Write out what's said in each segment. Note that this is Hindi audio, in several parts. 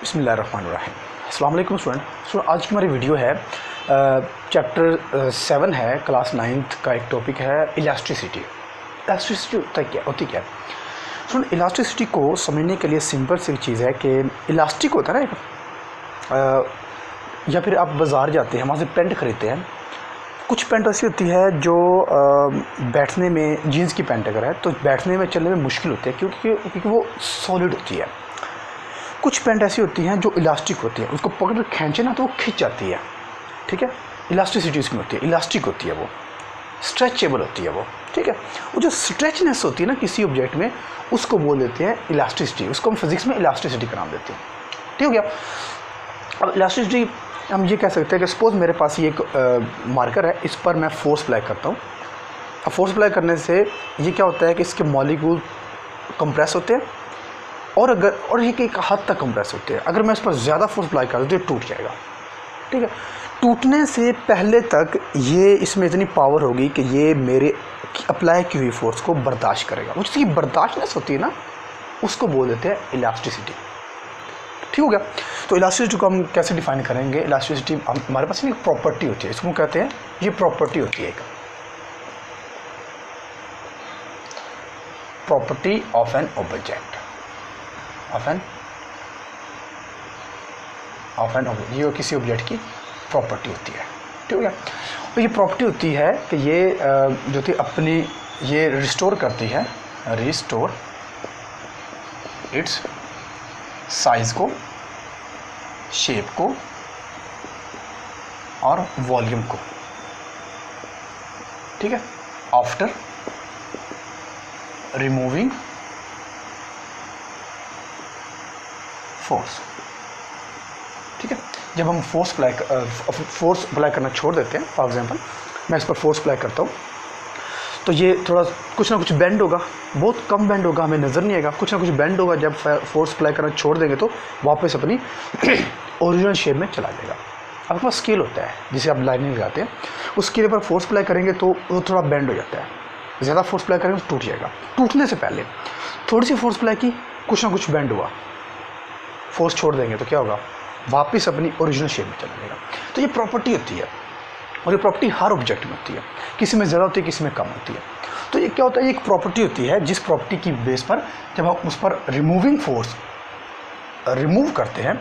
बिस्मिल्लाहिर्रहमानिर्रहीम। अस्सलाम वालेकुम स्टूडेंट। आज की हमारी वीडियो है चैप्टर 7 है, क्लास 9th का एक टॉपिक है इलास्टिसिटी। इलास्टिसिटी होती क्या है स्टूडेंट? इलास्टिसिटी को समझने के लिए सिंपल सी चीज़ है कि इलास्टिक होता है ना, या फिर आप बाज़ार जाते हैं, वहाँ से पेंट ख़रीदते हैं। कुछ पेंट ऐसी होती है जो बैठने में, जीन्स की पेंट अगर है तो बैठने में, चलने में मुश्किल होती है क्योंकि वो सॉलिड होती है। कुछ पेंट ऐसी होती हैं जो इलास्टिक होती है, उसको पकड़ कर खींचे ना तो वो खिंच जाती है। ठीक है, इलास्टिसिटी इसमें होती है, इलास्टिक होती है, वो स्ट्रेचेबल होती है वो। ठीक है, वो जो स्ट्रेचनेस होती है ना किसी ऑब्जेक्ट में, उसको बोल देते हैं इलास्टिसिटी। उसको हम फिजिक्स में इलास्टिसिटी का नाम देते हैं। ठीक हो गया। अब इलास्टिसिटी हम ये कह सकते हैं कि सपोज मेरे पास ये एक मार्कर है, इस पर मैं फोर्स अप्लाई करता हूँ। अब फोर्स अप्लाई करने से ये क्या होता है कि इसके मॉलिक्यूल कंप्रेस होते हैं और ये एक हद तक कंप्रेस होते हैं। अगर मैं इस पर ज़्यादा फोर्स अप्लाई कर दूँ तो ये टूट जाएगा। ठीक है, टूटने से पहले तक ये इसमें इतनी पावर होगी कि ये मेरे अप्लाई की हुई फोर्स को बर्दाश्त करेगा। वो जिसकी बर्दाश्तनेस होती है ना, उसको बोल देते हैं इलास्टिसिटी। ठीक हो गया। तो इलास्टिसिटी को हम कैसे डिफाइन करेंगे? इलास्टिसिटी हमारे पास एक प्रॉपर्टी होती है, इसको कहते हैं, ये प्रॉपर्टी होती है, एक प्रॉपर्टी ऑफ एन ऑब्जेक्ट, ये किसी ऑब्जेक्ट की प्रॉपर्टी होती है। ठीक है, तो ये प्रॉपर्टी होती है कि ये जो थी अपनी ये रिस्टोर करती है, रिस्टोर इट्स साइज को, शेप को और वॉल्यूम को। ठीक है, आफ्टर रिमूविंग फोर्स। ठीक है, जब हम फोर्स अप्लाई करना छोड़ देते हैं, फॉर एग्जांपल मैं इस पर फोर्स अप्लाई करता हूँ तो ये थोड़ा कुछ ना कुछ बेंड होगा, बहुत कम बेंड होगा, हमें नज़र नहीं आएगा, कुछ ना कुछ बेंड होगा। जब फोर्स अप्लाई करना छोड़ देंगे तो वापस अपनी ओरिजिनल शेप में चला जाएगा। आपके पास स्केल होता है जिसे आप लाइनिंग लगाते हैं, उस स्केल पर फोर्स अप्लाई करेंगे तो वो थोड़ा बेंड हो जाता है। ज़्यादा फोर्स अप्लाई करेंगे तो टूट जाएगा। टूटने से पहले थोड़ी सी फोर्स अप्लाई की, कुछ ना कुछ बेंड हुआ, फोर्स छोड़ देंगे तो क्या होगा, वापस अपनी ओरिजिनल शेप में चला जाएगा। तो ये प्रॉपर्टी होती है, और ये प्रॉपर्टी हर ऑब्जेक्ट में होती है, किसी में ज़्यादा होती है, किसी में कम होती है। तो ये क्या होता है, ये एक प्रॉपर्टी होती है जिस प्रॉपर्टी की बेस पर जब हम उस पर रिमूविंग फोर्स रिमूव करते हैं,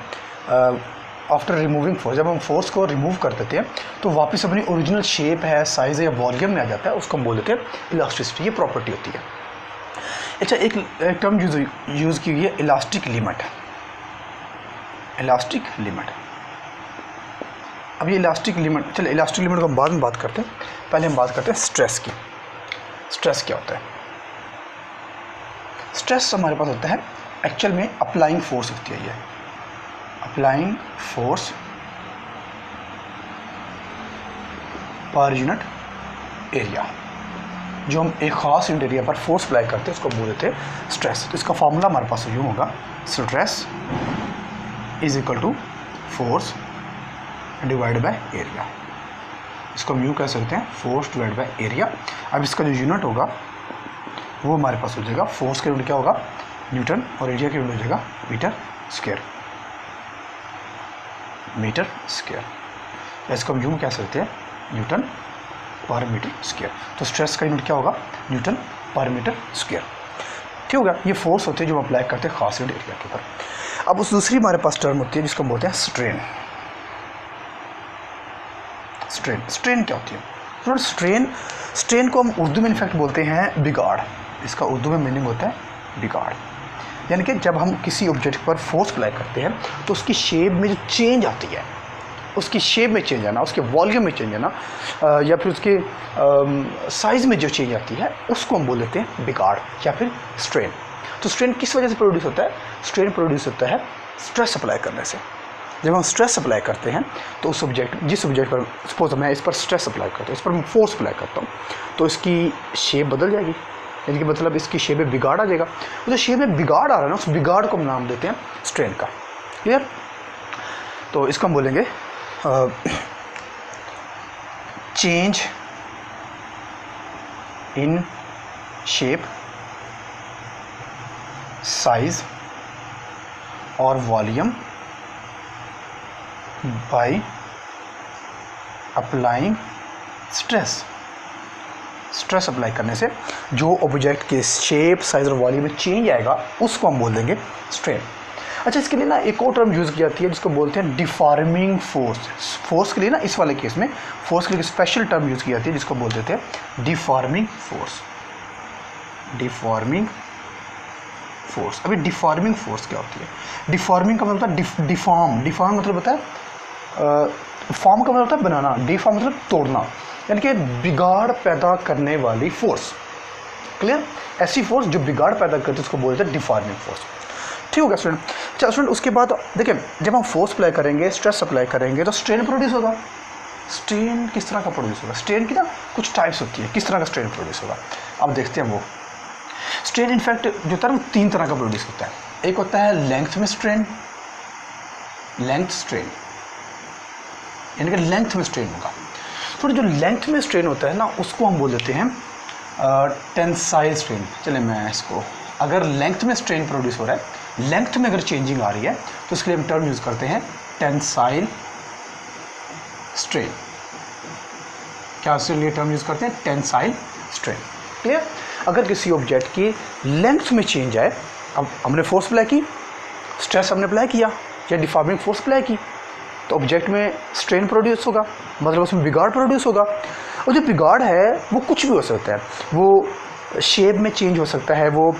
आफ्टर रिमूविंग फोर्स, जब हम फोर्स को रिमूव कर देते हैं तो वापस अपनी ओरिजिनल शेप है, साइज़ है या वॉल्यूम में आ जाता है, उसको हम बोल देते हैं इलास्टिसिटी। ये प्रॉपर्टी होती है। अच्छा, एक टर्म यूज़ की हुई है, इलास्टिक लिमिट। Elastic limit. अब ये इलास्टिक लिमिट, चलिए इलास्टिक लिमिट को हम बाद में बात करते हैं, पहले हम बात करते हैं स्ट्रेस की। स्ट्रेस क्या होता है? स्ट्रेस हमारे पास होता है, एक्चुअल में अप्लाइंग फोर्स होती है, ये applying force per unit area. जो हम एक खास यूनिट एरिया पर फोर्स अप्लाई करते हैं उसको बोल देते हैं स्ट्रेस। तो इसका फार्मूला हमारे पास यूँ होगा, stress is equal to force divide by area. इसको हम यूँ कह सकते हैं, फोर्स डिवाइड बाय एरिया। अब इसका जो यूनिट होगा वो हमारे पास हो जाएगा, फोर्स का यूनिट क्या होगा, न्यूटन, और एरिया का यूनिट हो जाएगा मीटर स्क्वायर। मीटर स्क्वायर, इसको हम यूँ कह सकते हैं, न्यूटन पर मीटर स्क्वायर। तो स्ट्रेस का यूनिट क्या होगा, न्यूटन पर मीटर स्क्वायर। ठीक होगा। ये फोर्स होते हैं जो हम अप्लाई करते हैं खास यूनिट एरिया के ऊपर। अब उस दूसरी हमारे पास टर्म होती है जिसको हम बोलते हैं स्ट्रेन। स्ट्रेन क्या होती है? स्ट्रेन को हम उर्दू में इनफैक्ट बोलते हैं बिगाड़। इसका उर्दू में मीनिंग होता है बिगाड़। यानी कि जब हम किसी ऑब्जेक्ट पर फोर्स अप्लाई करते हैं तो उसकी शेप में जो चेंज आती है, उसकी शेप में चेंज आना, उसके वॉल्यूम में चेंज आना, या फिर उसके साइज़ में जो चेंज आती है, उसको हम बोल देते हैं बिगाड़ या फिर स्ट्रेन। तो स्ट्रेन किस वजह से प्रोड्यूस होता है? स्ट्रेन प्रोड्यूस होता है स्ट्रेस अप्लाई करने से। जब हम स्ट्रेस अप्लाई करते हैं तो जिस ऑब्जेक्ट पर, सपोज मैं इस पर स्ट्रेस अप्लाई करता हूँ, इस पर मैं फोर्स अप्लाई करता हूँ, तो इसकी शेप बदल जाएगी, यानी कि मतलब इसकी शेप में बिगाड़ आ जाएगा। जो शेप में बिगाड़ आ रहा है ना, उस बिगाड़ को हम नाम देते हैं स्ट्रेन का। क्लियर? तो इसको हम बोलेंगे चेंज इन शेप, साइज और volume by applying stress. Stress apply करने से जो ऑब्जेक्ट के शेप, साइज और वॉल्यूम में चेंज आएगा उसको हम बोल देंगे स्ट्रेन। अच्छा, इसके लिए ना एक और टर्म यूज़ की जाती है जिसको बोलते हैं डिफॉर्मिंग फोर्स। फोर्स के लिए ना, इस वाले केस में फोर्स के लिए स्पेशल टर्म यूज़ की जाती है जिसको बोल देते हैं डिफॉर्मिंग फोर्स। Deforming force. अभी डिफॉर्मिंग फोर्स क्या होती है? डिफॉर्मिंग का मतलब होता है डिफॉर्म। डिफॉर्म मतलब होता है फॉर्म का मतलब होता है बनाना, डिफॉर्म मतलब तोड़ना, यानी कि बिगाड़ पैदा करने वाली फोर्स। क्लियर? ऐसी फोर्स जो बिगाड़ पैदा करती है उसको बोलते हैं डिफॉर्मिंग फोर्स। ठीक हो गया स्टूडेंट? अच्छा स्टूडेंट, उसके बाद देखिए, जब हम फोर्स अप्लाई करेंगे, स्ट्रेस अप्लाई करेंगे तो स्ट्रेन प्रोड्यूस होगा। स्ट्रेन किस तरह का प्रोड्यूस होगा? स्ट्रेन की ना कुछ टाइप्स होती है, किस तरह का स्ट्रेन प्रोड्यूस होगा अब देखते हैं। वो स्ट्रेन इनफैक्ट जो होता है वो 3 तरह का प्रोड्यूस होता है। एक होता है लेंथ में स्ट्रेन, लेंथ स्ट्रेन, यानी कि लेंथ में स्ट्रेन होगा। तो जो लेंथ में स्ट्रेन होता है ना उसको हम बोल देते हैं टेंसाइल स्ट्रेन। चलिए मैं इसको, अगर लेंथ में स्ट्रेन प्रोड्यूस हो रहा है, लेंथ में अगर चेंजिंग आ रही है तो इसके लिए हम टर्म यूज़ करते हैं टेंसाइल स्ट्रेन। क्या उसके लिए टर्म यूज़ करते हैं? Tensile strain. क्लियर? अगर किसी ऑब्जेक्ट की लेंथ में चेंज आए, अब हमने फोर्स अप्लाई की, स्ट्रेस हमने अप्लाई किया या डिफॉर्मिंग फोर्स अप्लाई की, तो ऑब्जेक्ट में स्ट्रेन प्रोड्यूस होगा, मतलब उसमें बिगाड़ प्रोड्यूस होगा। और जो बिगाड़ है वो कुछ भी हो सकता है, वो शेप में चेंज हो सकता है, वो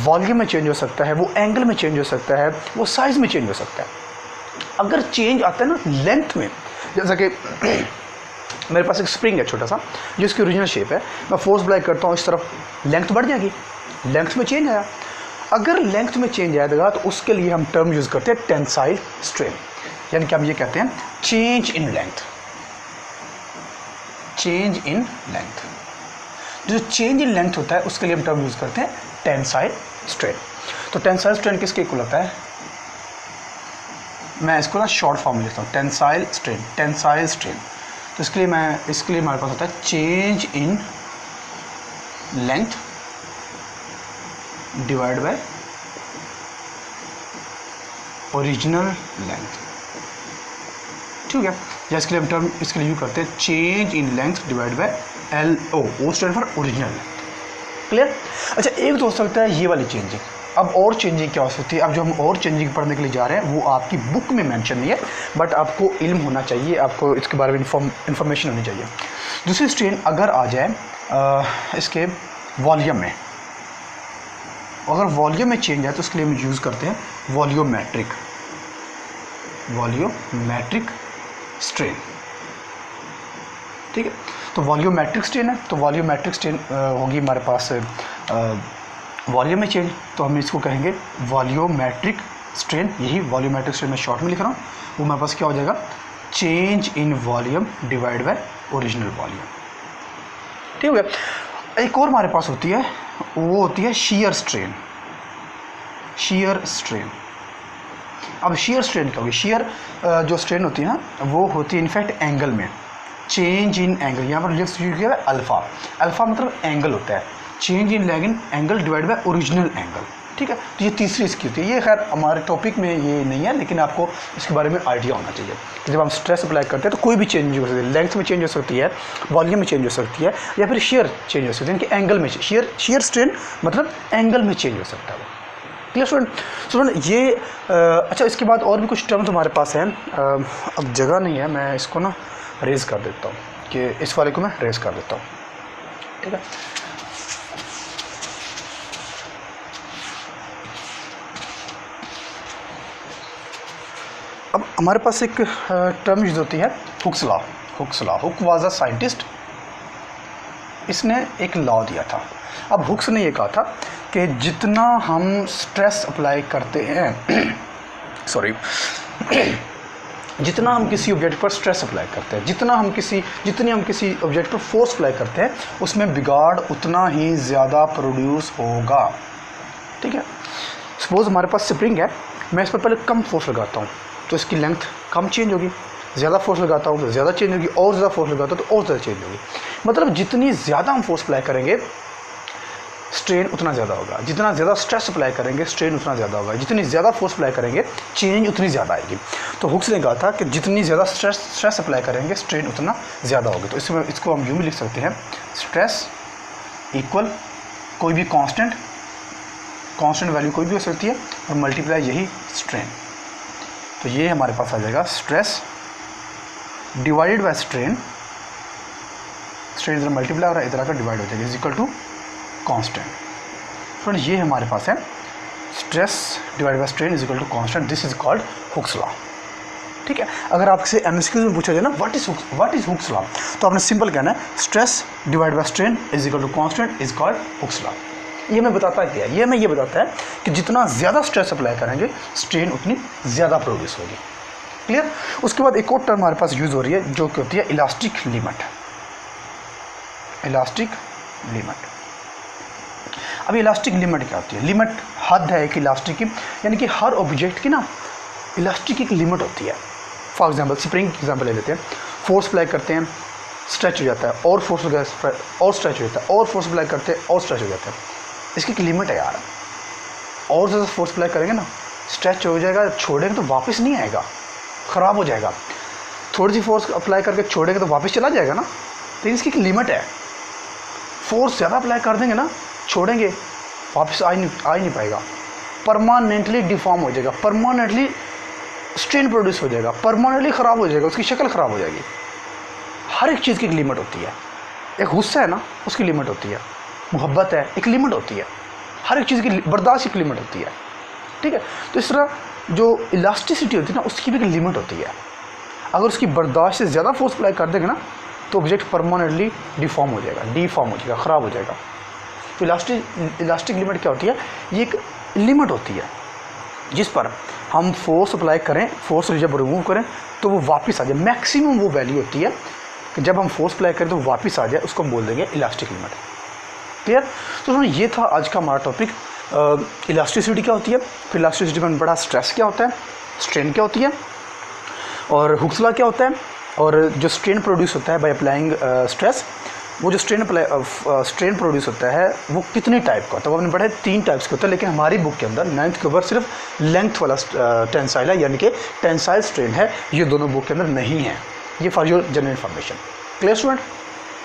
वॉल्यूम में चेंज हो सकता है, वो एंगल में चेंज हो सकता है, वो साइज़ में चेंज हो सकता है। अगर चेंज आता है ना लेंथ में, जैसा कि मेरे पास एक स्प्रिंग है छोटा सा जो इसकी ओरिजिनल शेप है, मैं फोर्स अप्लाई करता हूँ इस तरफ, लेंथ बढ़ जाएगी, लेंथ में चेंज आया। अगर लेंथ में चेंज आएगा तो उसके लिए हम टर्म यूज़ करते हैं टेंसाइल स्ट्रेन, यानी कि हम ये कहते हैं change in length. Change in length, जो चेंज इन लेंथ होता है उसके लिए हम टर्म यूज़ करते हैं टेंसाइल स्ट्रेन। तो टेंसाइल स्ट्रेन किसके इक्वल होता है? मैं इसको ना शॉर्ट फॉर्म में लिखता हूँ, टेंसाइल स्ट्रेन। टेंसाइल स्ट्रेन, तो इसके लिए हमारे पास होता है change in length divide bye original length. ठीक है, या इसके लिए हम टर्म इसके लिए यूज करते हैं change in length divide by LO, O stand for original length. Clear? अच्छा, एक तो हो सकता है ये वाली चेंजिंग। अब और चेंजिंग क्या हो सकती है? अब जो हम और चेंजिंग पढ़ने के लिए जा रहे हैं वो आपकी बुक में मेंशन नहीं है, बट आपको इल्म होना चाहिए, आपको इसके बारे में इंफॉर्मेशन होनी चाहिए। दूसरी स्ट्रेन अगर आ जाए इसके वॉल्यूम में, अगर वॉल्यूम में चेंज है तो उसके लिए हम यूज़ करते हैं वॉल्यूमेट्रिक स्ट्रेन। ठीक है, तो वॉल्यूमेट्रिक स्ट्रेन है, तो वॉल्यूमेट्रिक स्ट्रेन होगी हमारे पास वॉल्यूम में चेंज, तो हम इसको कहेंगे वॉल्यूमेट्रिक स्ट्रेन। यही वॉल्यूमेट्रिक स्ट्रेन मैं शॉर्ट में लिख रहा हूँ, वो हमारे पास क्या हो जाएगा? Change in volume divide by original volume. ठीक हो गया? एक और हमारे पास होती है, वो होती है शीयर स्ट्रेन। शीयर स्ट्रेन, अब शीयर स्ट्रेन क्या होगी? शीयर जो स्ट्रेन होती है ना वो होती है इनफैक्ट एंगल में, चेंज इन एंगल। यहाँ पर यूज किया है अल्फ़ा। अल्फ़ा मतलब एंगल होता है, change in angle divide by original angle. ठीक है, तो ये तीसरी इसकी होती है। ये खैर हमारे टॉपिक में ये नहीं है, लेकिन आपको इसके बारे में आइडिया होना चाहिए कि जब हम स्ट्रेस अप्लाई करते हैं तो कोई भी चेंज हो सकती है, लेंथ में चेंज हो सकती है, वॉल्यूम में चेंज हो सकती है, या फिर शेयर चेंज हो सकती है, यानी कि एंगल में शेयर स्ट्रेन मतलब एंगल में चेंज हो सकता है। Clear student? ये अच्छा, इसके बाद और भी कुछ टर्म्स हमारे पास हैं। अब जगह नहीं है, मैं इसको ना रेज़ कर देता हूँ, कि इस वाले को मैं रेज़ कर देता हूँ। ठीक है, अब हमारे पास एक टर्म यूज होती है Hooke's law. Hook was a scientist, इसने एक लॉ दिया था। अब हुक्स ने ये कहा था कि जितना हम स्ट्रेस अप्लाई करते हैं जितना हम किसी ऑब्जेक्ट पर स्ट्रेस अप्लाई करते हैं, जितनी हम किसी ऑब्जेक्ट पर फोर्स अप्लाई करते हैं, उसमें बिगाड़ उतना ही ज़्यादा प्रोड्यूस होगा। ठीक है, सपोज़ हमारे पास स्प्रिंग है, मैं इस पर पहले कम फोर्स लगाता हूँ तो इसकी लेंथ कम चेंज होगी, ज़्यादा फोर्स लगाता हूँ तो ज़्यादा चेंज होगी, और ज़्यादा फोर्स लगाता हूँ तो और ज़्यादा चेंज होगी। मतलब जितनी ज़्यादा हम फोर्स अप्लाई करेंगे स्ट्रेन उतना ज़्यादा होगा। जितना ज़्यादा स्ट्रेस अप्लाई करेंगे स्ट्रेन उतना ज़्यादा होगा। जितनी ज़्यादा फोर्स अप्लाई करेंगे चेंज उतनी ज़्यादा आएगी। तो हुक्स ने कहा था कि जितनी ज़्यादा स्ट्रेस अप्लाई करेंगे स्ट्रेन उतना ज़्यादा होगी। तो इसमें इसको हम यूँ भी लिख सकते हैं, स्ट्रेस इक्वल कोई भी कांस्टेंट वैल्यू कोई भी हो सकती है और मल्टीप्लाई यही स्ट्रेन। तो ये हमारे पास आ जाएगा स्ट्रेस डिवाइडेड बाय स्ट्रेन इधर मल्टीप्लाई हो रहा है, इधर आकर डिवाइड हो जाएगा, is equal to constant. Friends ये हमारे पास है stress divided by strain is equal to constant, this is called Hooke's law. ठीक है, अगर आपसे एमसीक्यूज में पूछा जाए ना व्हाट इज हुक्स लॉ, तो आपने सिंपल कहना है stress divided by strain is equal to constant is called Hooke's law. ये मैं बताता क्या है, ये बताता है कि जितना ज़्यादा स्ट्रेस अप्लाई करेंगे स्ट्रेन उतनी ज़्यादा प्रोड्यूस होगी। क्लियर। उसके बाद एक और टर्म हमारे पास यूज़ हो रही है जो कि होती है इलास्टिक लिमिट। इलास्टिक लिमिट, अब इलास्टिक लिमिट क्या होती है? लिमिट हद है एक इलास्टिक की, यानी कि हर ऑब्जेक्ट की ना इलास्टिक एक लिमिट होती है। फॉर एग्जांपल स्प्रिंग की एग्जांपल ले लेते हैं, फोर्स अप्लाई करते हैं स्ट्रेच हो जाता है, और फोर्स और स्ट्रेच हो जाता है, और फोर्स अप्लाई करते हैं और स्ट्रेच हो जाता है। इसकी एक लिमिट है यार, और ज़्यादा फोर्स अप्लाई करेंगे ना स्ट्रेच हो जाएगा, छोड़ेंगे तो वापस नहीं आएगा, ख़राब हो जाएगा। थोड़ी सी फोर्स अप्लाई करके छोड़ेंगे तो वापस चला जाएगा ना, लेकिन इसकी एक लिमिट है। फोर्स ज़्यादा अप्लाई कर देंगे ना, छोड़ेंगे वापस आ ही नहीं पाएगा, परमानेंटली डिफॉर्म हो जाएगा, परमानेंटली स्ट्रेन प्रोड्यूस हो जाएगा, परमानेंटली ख़राब हो जाएगा, उसकी शक्ल ख़राब हो जाएगी। हर एक चीज़ की एक लिमिट होती है। एक गुस्सा है ना, उसकी लिमिट होती है, मोहब्बत है एक लिमिट होती है, हर एक चीज़ की बर्दाश्त की लिमिट होती है। ठीक है, तो इस तरह जो इलास्टिसिटी होती है ना उसकी भी एक लिमिट होती है। अगर उसकी बर्दाश्त से ज़्यादा फोर्स अप्लाई कर देंगे ना तो ऑब्जेक्ट परमानेंटली डिफॉर्म हो जाएगा, ख़राब हो जाएगा। तो इलास्टिक लिमिट क्या होती है? ये एक लिमिट होती है जिस पर हम फोर्स अप्लाई करें, फोर्स जब रिमूव करें तो वो वापस आ जाए। मैक्सिमम वो वैल्यू होती है कि जब हम फोर्स अप्लाई करें तो वापस आ जाए, उसको हम बोल देंगे इलास्टिक लिमिट। क्लियर। तो ये था आज का हमारा टॉपिक, इलास्टिसिटी क्या होती है, फिर इलास्टिसिटी में बड़ा स्ट्रेस क्या होता है, स्ट्रेन क्या होती है, और हुक्स लॉ क्या होता है, और जो स्ट्रेन प्रोड्यूस होता है बाय अप्लाइंग स्ट्रेस, वो जो स्ट्रेन प्रोड्यूस होता है वो कितने टाइप का होता है, वो आपने पढ़ा है 3 टाइप्स का होता है। लेकिन हमारी बुक के अंदर 9th के ऊपर सिर्फ लेंथ वाला टेंसाइल है, यानी कि टेंसाइल स्ट्रेन है। ये दोनों बुक के अंदर नहीं है, ये for your general information. Clear student.